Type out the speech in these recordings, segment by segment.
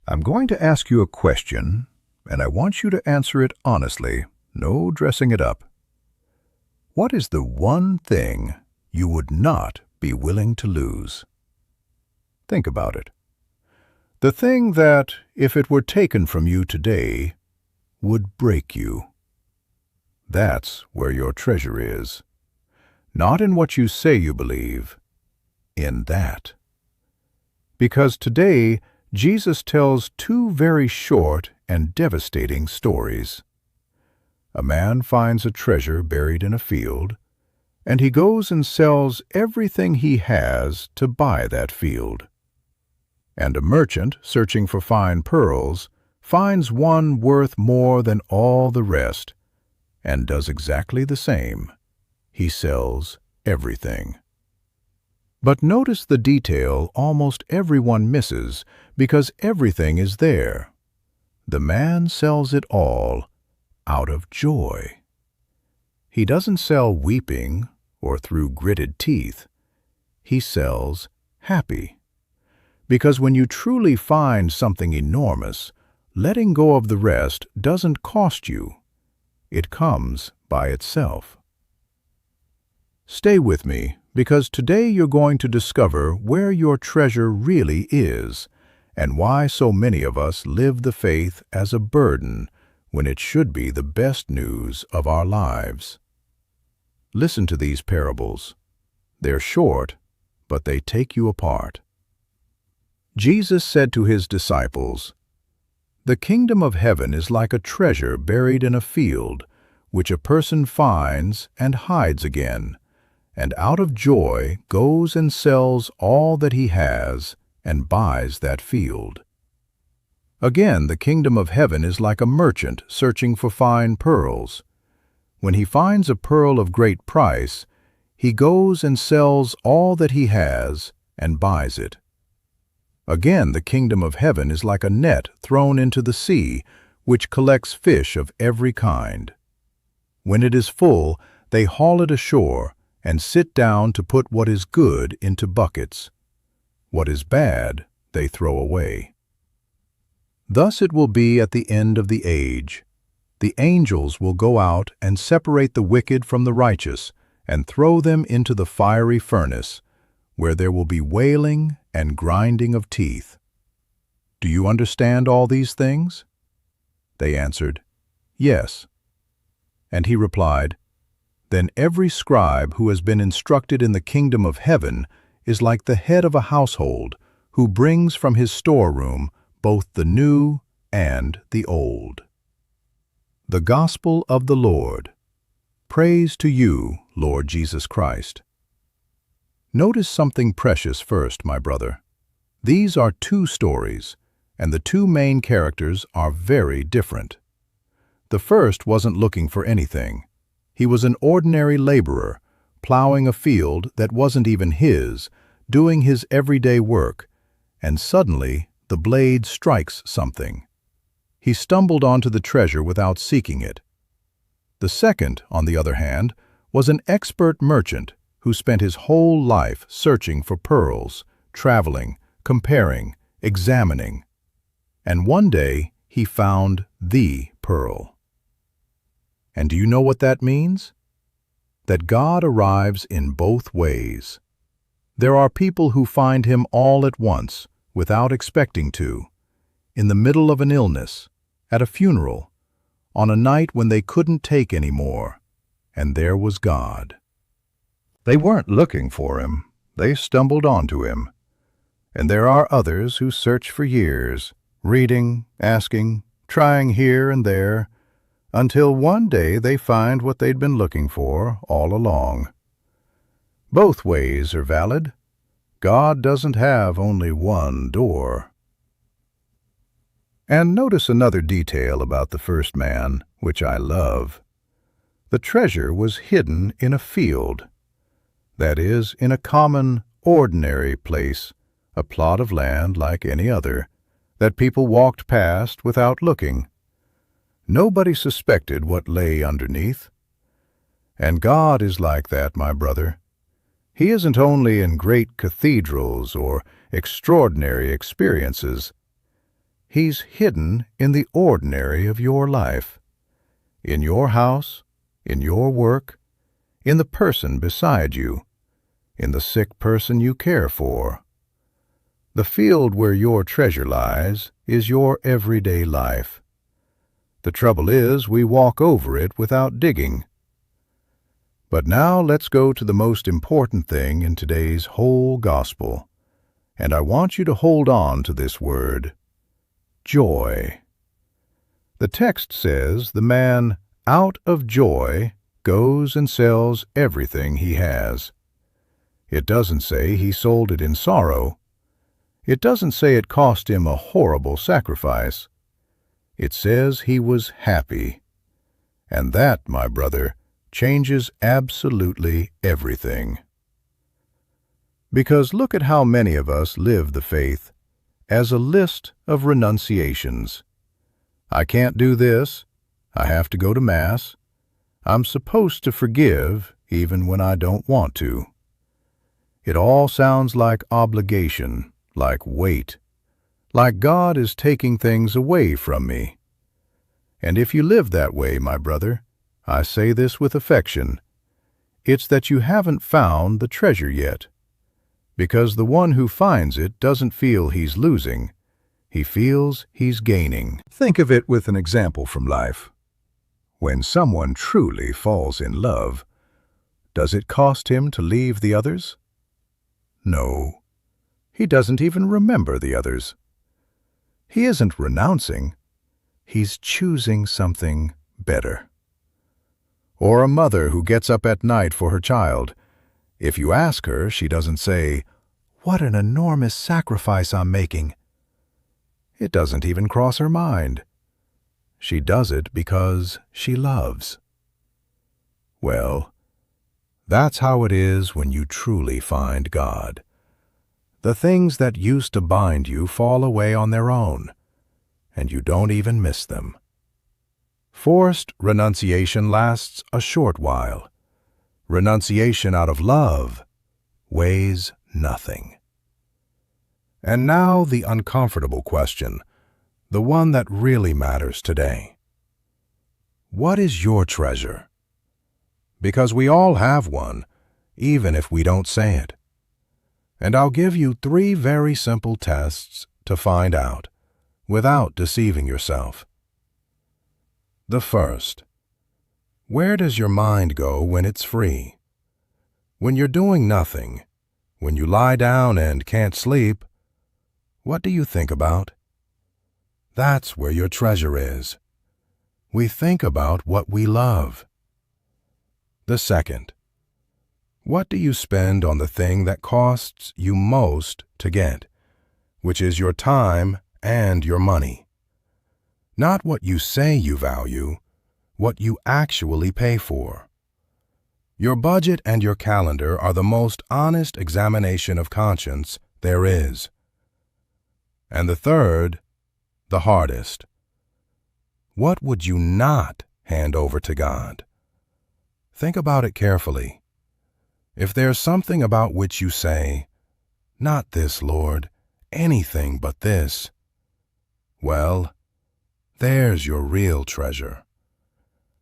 I'm going to ask you a question, and I want you to answer it honestly, no dressing it up. What is the one thing you would not be willing to lose? Think about it. The thing that, if it were taken from you today, would break you. That's where your treasure is. Not in what you say you believe, in that. Because today, Jesus tells two very short and devastating stories. A man finds a treasure buried in a field, and he goes and sells everything he has to buy that field. And a merchant, searching for fine pearls, finds one worth more than all the rest, and does exactly the same. He sells everything. But notice the detail almost everyone misses, because everything is there. The man sells it all out of joy. He doesn't sell weeping or through gritted teeth. He sells happy. Because when you truly find something enormous, letting go of the rest doesn't cost you. It comes by itself. Stay with me, because today you're going to discover where your treasure really is, and why so many of us live the faith as a burden when it should be the best news of our lives. Listen to these parables. They're short, but they take you apart. Jesus said to his disciples, "The kingdom of heaven is like a treasure buried in a field, which a person finds and hides again, and out of joy goes and sells all that he has and buys that field." Again, the kingdom of heaven is like a merchant searching for fine pearls. When he finds a pearl of great price, he goes and sells all that he has and buys it. Again, the kingdom of heaven is like a net thrown into the sea, which collects fish of every kind. When it is full, they haul it ashore and sit down to put what is good into buckets. What is bad, they throw away. Thus it will be at the end of the age. The angels will go out and separate the wicked from the righteous and throw them into the fiery furnace, where there will be wailing and grinding of teeth. Do you understand all these things? They answered, "Yes." And he replied, "Then every scribe who has been instructed in the kingdom of heaven is like the head of a household, who brings from his storeroom both the new and the old." The Gospel of the Lord. Praise to you, Lord Jesus Christ. Notice something precious first, my brother. These are two stories, and the two main characters are very different. The first wasn't looking for anything. He was an ordinary laborer, plowing a field that wasn't even his, doing his everyday work, and suddenly the blade strikes something. He stumbled onto the treasure without seeking it. The second, on the other hand, was an expert merchant who spent his whole life searching for pearls, traveling, comparing, examining. And one day he found the pearl. And do you know what that means? That God arrives in both ways. There are people who find him all at once, without expecting to, in the middle of an illness, at a funeral, on a night when they couldn't take any more, and there was God. They weren't looking for him, they stumbled onto him. And there are others who search for years, reading, asking, trying here and there, until one day they find what they'd been looking for all along. Both ways are valid. God doesn't have only one door. And notice another detail about the first man, which I love. The treasure was hidden in a field. That is, in a common, ordinary place, a plot of land like any other, that people walked past without looking. Nobody suspected what lay underneath. And God is like that, my brother. He isn't only in great cathedrals or extraordinary experiences. He's hidden in the ordinary of your life, in your house, in your work, in the person beside you, in the sick person you care for. The field where your treasure lies is your everyday life. The trouble is, we walk over it without digging. But now let's go to the most important thing in today's whole gospel, and I want you to hold on to this word: joy. The text says the man, out of joy, goes and sells everything he has. It doesn't say he sold it in sorrow. It doesn't say it cost him a horrible sacrifice. It says he was happy. And that, my brother, changes absolutely everything. Because look at how many of us live the faith as a list of renunciations. I can't do this. I have to go to Mass. I'm supposed to forgive even when I don't want to. It all sounds like obligation, like weight, like God is taking things away from me. And if you live that way, my brother, I say this with affection, it's that you haven't found the treasure yet. Because the one who finds it doesn't feel he's losing, he feels he's gaining. Think of it with an example from life. When someone truly falls in love, does it cost him to leave the others? No. He doesn't even remember the others. He isn't renouncing. He's choosing something better. Or a mother who gets up at night for her child. If you ask her, she doesn't say, "What an enormous sacrifice I'm making." It doesn't even cross her mind. She does it because she loves. Well, that's how it is when you truly find God. The things that used to bind you fall away on their own, and you don't even miss them. Forced renunciation lasts a short while. Renunciation out of love weighs nothing. And now the uncomfortable question, the one that really matters today. What is your treasure? Because we all have one, even if we don't say it. And I'll give you 3 very simple tests to find out, without deceiving yourself. The first, where does your mind go when it's free? When you're doing nothing, when you lie down and can't sleep, what do you think about? That's where your treasure is. We think about what we love. The second, what do you spend on the thing that costs you most to get, which is your time and your money? Not what you say you value, what you actually pay for. Your budget and your calendar are the most honest examination of conscience there is. And the third, the hardest. What would you not hand over to God? Think about it carefully. If there's something about which you say, "Not this, Lord, anything but this," well, there's your real treasure.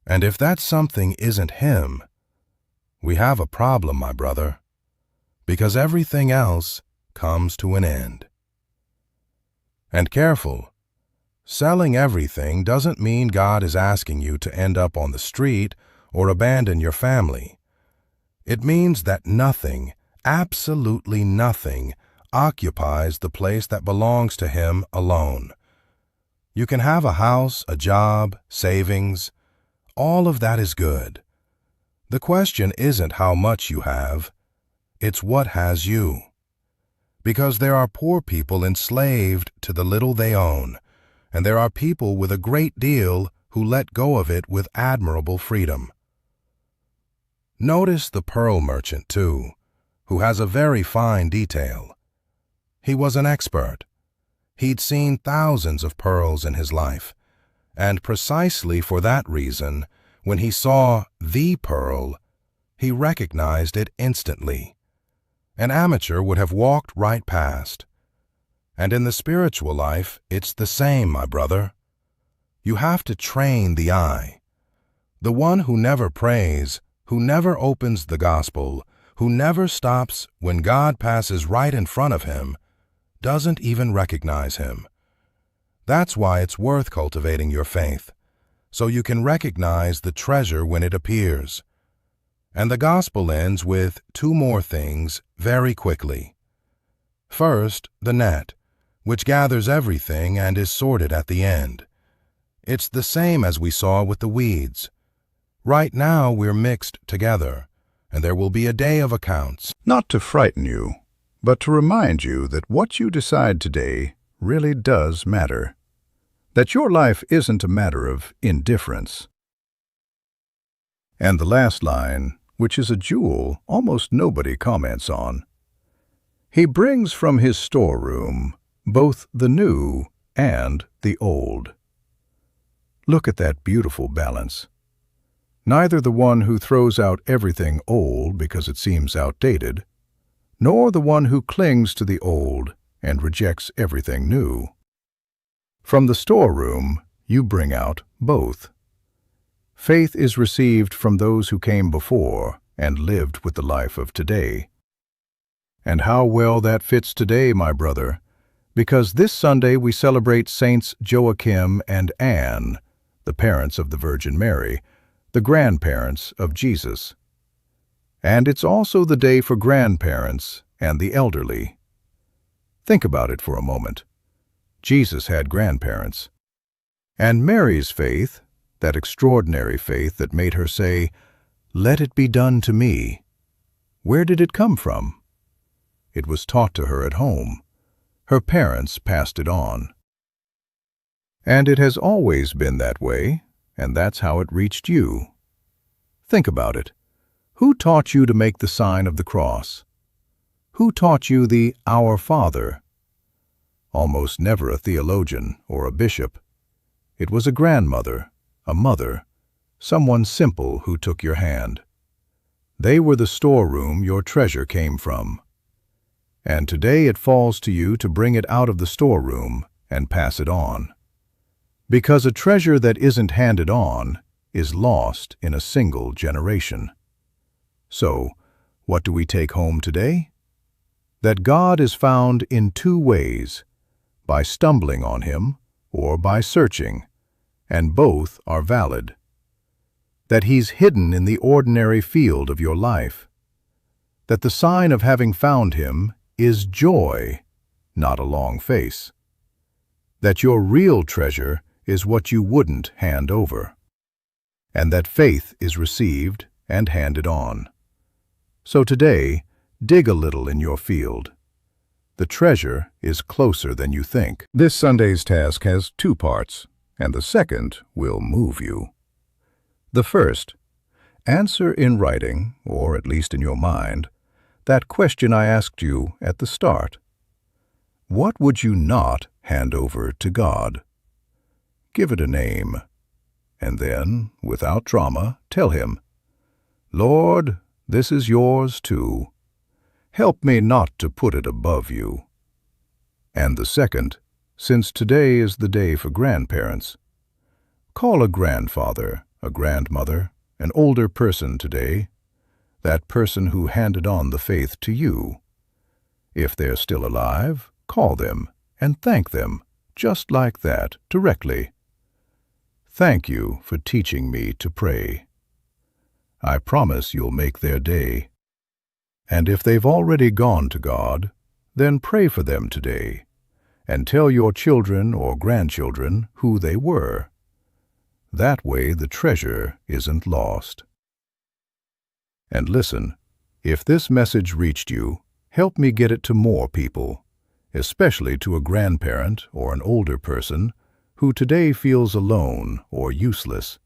And if that something isn't Him, we have a problem, my brother, because everything else comes to an end. And careful, selling everything doesn't mean God is asking you to end up on the street or abandon your family. It means that nothing, absolutely nothing, occupies the place that belongs to Him alone. You can have a house, a job, savings. All of that is good. The question isn't how much you have, it's what has you. Because there are poor people enslaved to the little they own, and there are people with a great deal who let go of it with admirable freedom. Notice the pearl merchant, too, who has a very fine detail. He was an expert. He'd seen thousands of pearls in his life, and precisely for that reason, when he saw the pearl, he recognized it instantly. An amateur would have walked right past. And in the spiritual life, it's the same, my brother. You have to train the eye. The one who never prays, who never opens the gospel, who never stops when God passes right in front of him, doesn't even recognize him. That's why it's worth cultivating your faith, so you can recognize the treasure when it appears. And the gospel ends with two more things very quickly. First, the net, which gathers everything and is sorted at the end. It's the same as we saw with the weeds. Right now we're mixed together, and there will be a day of accounts. Not to frighten you, but to remind you that what you decide today really does matter. That your life isn't a matter of indifference. And the last line, which is a jewel almost nobody comments on. He brings from his storeroom both the new and the old. Look at that beautiful balance. Neither the one who throws out everything old because it seems outdated, nor the one who clings to the old and rejects everything new. From the storeroom, you bring out both. Faith is received from those who came before and lived with the life of today. And how well that fits today, my brother, because this Sunday we celebrate Saints Joachim and Anne, the parents of the Virgin Mary, the grandparents of Jesus. And it's also the day for grandparents and the elderly. Think about it for a moment. Jesus had grandparents. And Mary's faith, that extraordinary faith that made her say, "Let it be done to me," where did it come from? It was taught to her at home. Her parents passed it on. And it has always been that way, and that's how it reached you. Think about it. Who taught you to make the sign of the cross? Who taught you the Our Father? Almost never a theologian or a bishop. It was a grandmother, a mother, someone simple who took your hand. They were the storeroom your treasure came from. And today it falls to you to bring it out of the storeroom and pass it on. Because a treasure that isn't handed on is lost in a single generation. So, what do we take home today? That God is found in two ways, by stumbling on him or by searching, and both are valid. That he's hidden in the ordinary field of your life. That the sign of having found him is joy, not a long face. That your real treasure is what you wouldn't hand over. And that faith is received and handed on. So today, dig a little in your field. The treasure is closer than you think. This Sunday's task has two parts, and the second will move you. The first, answer in writing, or at least in your mind, that question I asked you at the start. What would you not hand over to God? Give it a name, and then, without drama, tell him, "Lord, this is yours too. Help me not to put it above you." And the second, since today is the day for grandparents, call a grandfather, a grandmother, an older person today, that person who handed on the faith to you. If they're still alive, call them and thank them, just like that, directly. Thank you for teaching me to pray. I promise you'll make their day. And if they've already gone to God, then pray for them today, and tell your children or grandchildren who they were. That way the treasure isn't lost. And listen, if this message reached you, help me get it to more people, especially to a grandparent or an older person who today feels alone or useless,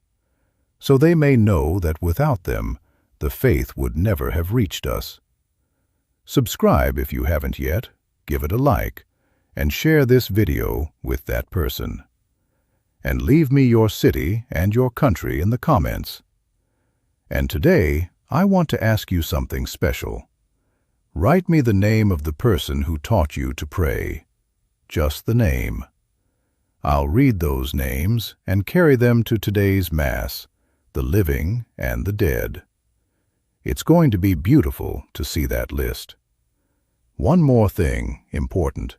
so they may know that without them, the faith would never have reached us. Subscribe if you haven't yet, give it a like, and share this video with that person. And leave me your city and your country in the comments. And today, I want to ask you something special. Write me the name of the person who taught you to pray. just the name. I'll read those names and carry them to today's Mass, the living and the dead. It's going to be beautiful to see that list. One more thing, important.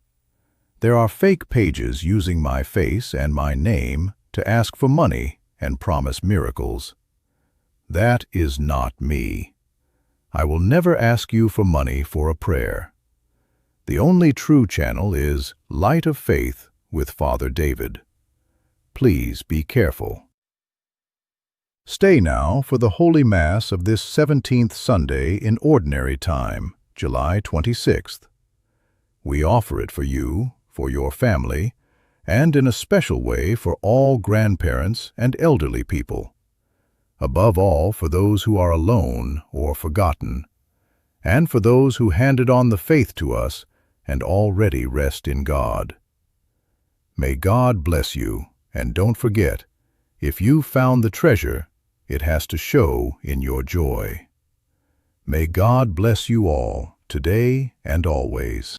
There are fake pages using my face and my name to ask for money and promise miracles. That is not me. I will never ask you for money for a prayer. The only true channel is Light of Faith with Father David. Please be careful. Stay now for the Holy Mass of this 17th Sunday in Ordinary Time, July 26th. We offer it for you, for your family, and in a special way for all grandparents and elderly people. Above all, for those who are alone or forgotten, and for those who handed on the faith to us and already rest in God. May God bless you, and don't forget, if you found the treasure, it has to show in your joy. May God bless you all, today and always.